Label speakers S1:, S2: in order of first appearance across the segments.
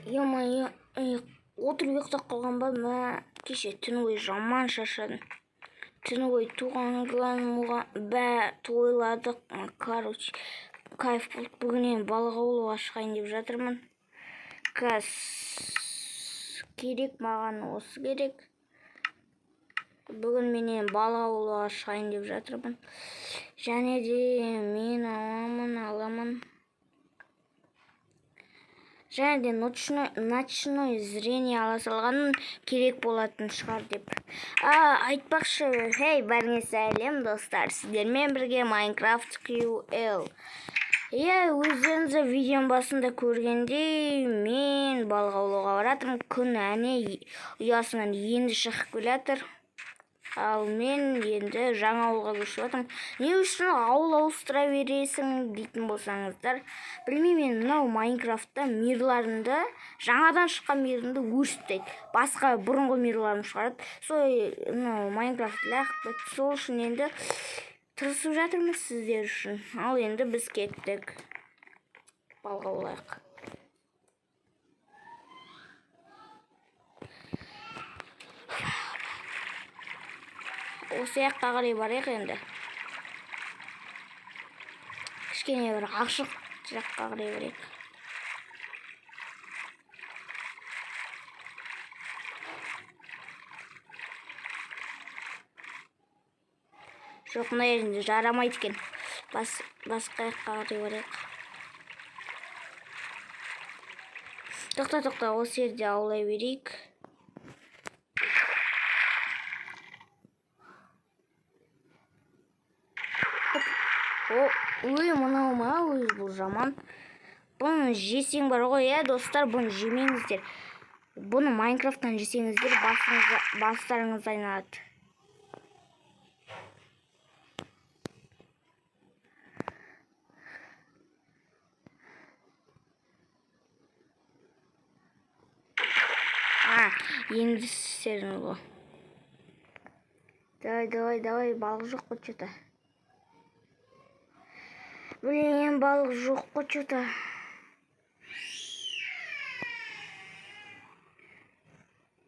S1: Ё-моё, отырып ұйықтап қалған ба? Мә, кеше түні бойы жаман шаршадым. Түні бойы туған күн тойладық. Короче, кайф болды. Бүгін енді балық аулауға шығайын деп жатырмын. Керек маған осы керек. Бүгін мен балық аулауға шығайын деп жатырмын. Және де мен аламын. Және де ночной зрение ала салғаным керек болатын шығар деп. Айтпақшы, хей, бәріңе сәлем достар. Сіздермен бірге Minecraft QL. Өздеріңіз видеоның басында көргендей, мен балық аулауға баратырмын. Күн әне ұясынан енді шығып келатыр. Ал мен енді жаңа ауылға көшіп жатырмын. Не үшін ауыл ауыстыра бересің дейтін болсаңыздар, білмеймін, мынау Майнкрафтта мирларымды, жаңадан шыққан мирімді өрістейді. Басқа бұрынғы мирларым шығарады. Сол Майнкрафт ләқпет. Сол үшін енді тырысып жатырмыз сіздер үшін. Ал енді біз кеттік. Балық аулайық. Осы жаққа қарай барайық енді. Кішкене бір ашық жаққа қарай барайық. Жоқ, мына жерінде жарамайды екен. Басқа жаққа қарай барайық. Тоқта, осы жерде аулай берейік. Мынау бұл жаман. Бұны жесең бар ғой, достар, бұны жемеңіздер. Бұны Майнкрафттан жесеңіздер, бастарыңыз айналады. Енді істеріңіз бұл. Давай, балық жоқ қой что-то. Блин, балық жоқ қой что-то.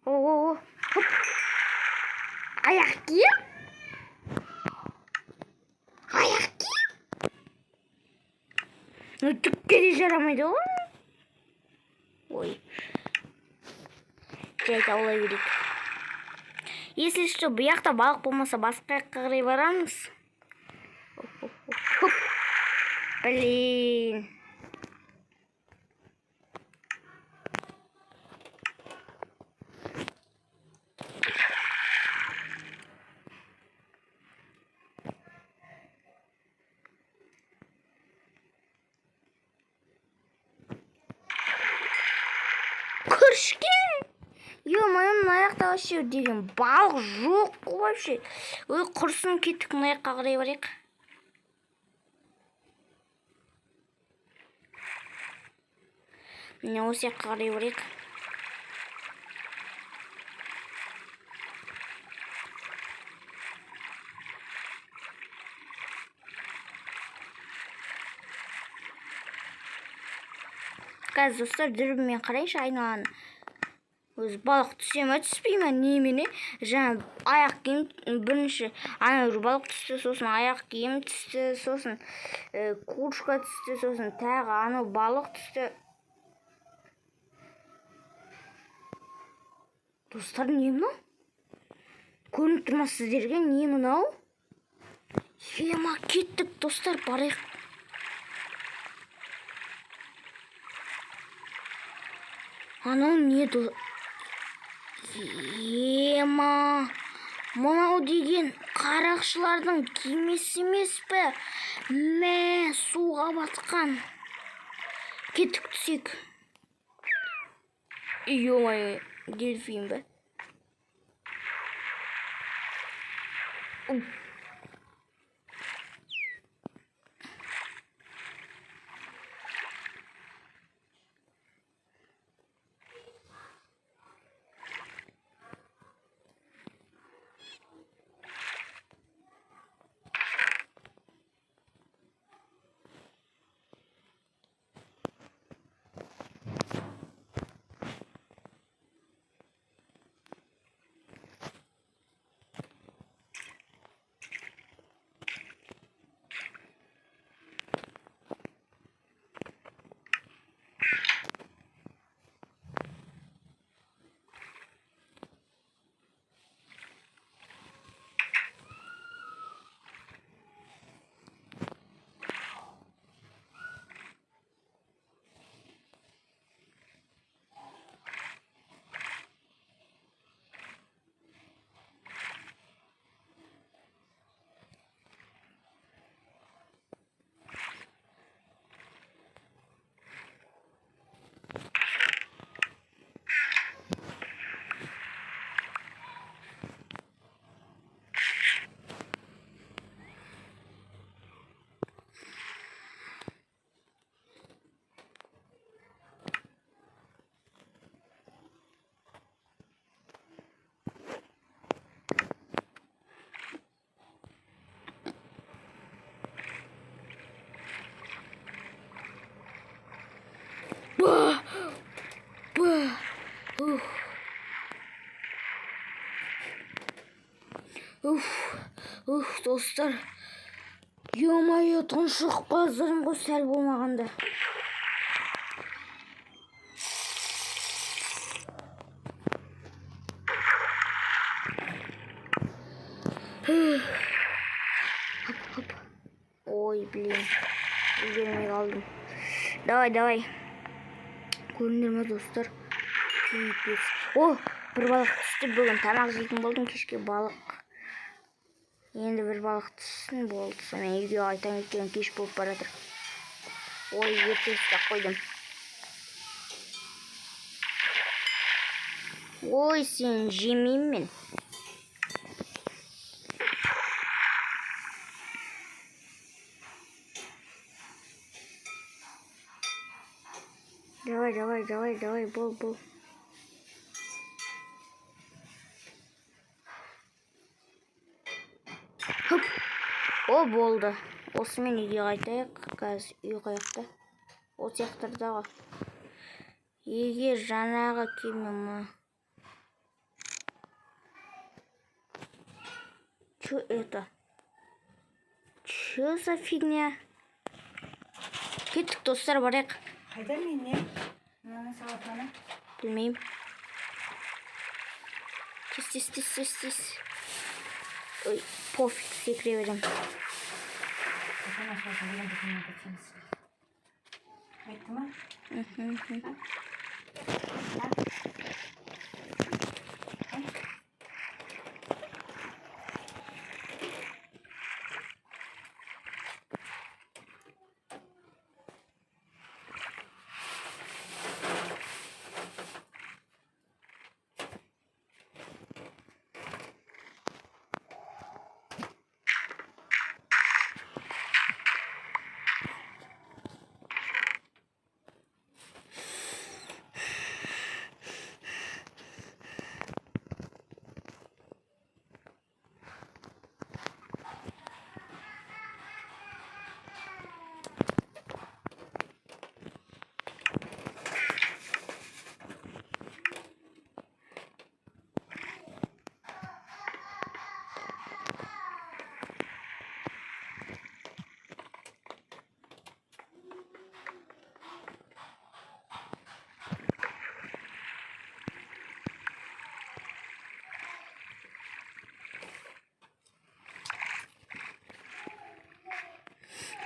S1: Хоп. Аяқ киім? Түкке де жарамайды ғой. Ой. Жайт аулай берейік. Если что, бұл жақта балық болмаса, басқа жаққа қарай барамыз. Хоп. Блин. Күрішке! Ё-моё, мына жақта вообще деген балық жоқ қой вообще. Құрсын, кеттік, мына жаққа қарай барайық. Міне осы жаққа қарай барайық. Қазір достар, дүрбімен қарайыншы айналаны. Өзі балық түсе ме, түспей ме, немене? Жаңа аяқ киім бірінші балық түсті, сосын аяқ киім түсті, сосын куршка түсті, сосын тағы балық түсті. Достар, не мынау? Көрініп тұрмас сіздерге, не мынау? Ема, кеттік, достар, барайық. Анау не Ема, мынау деген қарақшылардың кемесі емес пе? Мә, суға батқан. Кеттік, түсек. Ё-моё, дельфин бе? достар. Ё-моё, тұншық базырым ғой сәл болмағанда. Ой, блин. Үлгермей қалдым. Давай. Көріндер ме, достар? Пипец. О, бір балық түсті. Бүгін тамақ жейтін болдым, кешке балық. Енді бір балық түссін болды. Мен үйге айтам екен, кеш болып баратыр. Ой, ертесті қойдым. Ой, сен жемеймін мен. Давай, бол. Хоп. О, болды. Осымен үйге қайтайық. Қазір үй қаяқта. Ол сияқтырдағы. Егер жаңағы кемема. Чё это? Чё за фигня? Кеттік, достар, барайық.
S2: Қайда мен не? Мынаны салатаны?
S1: Білмеймін. Тез. Ой, пофиг, секіре берем.
S2: Айтты ма?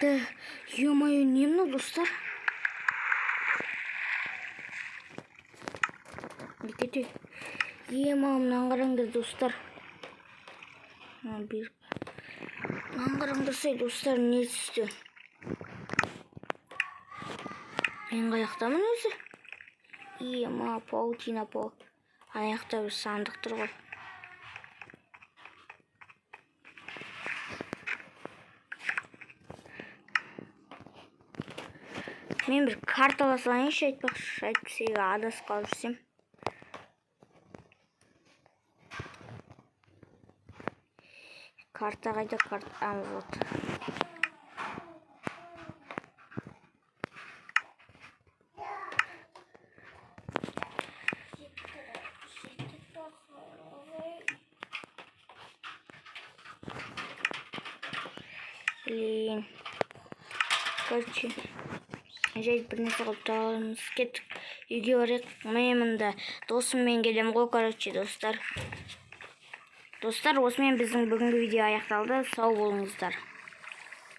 S1: Да, ё-моё, не мынау, достар? Декете. Мынаны қараңдар, достар. Мынаны қараңдарсай, достар, не түсті? Мен қаяқтамын өзі? Паутина. Аяқта бір сандық тұр ғой. Мен бір карталасайыншы, айтпақшы, адасып қалып жүрсем. Карта қайда? Вот. Блин. Короче, жайт бір нәрсе қылып табамыз. Кеттік, үйге барайық. Мен мында досыммен келем ғой, короче, достар. Достар, осымен біздің бүгінгі видео аяқталды. Сау болыңыздар.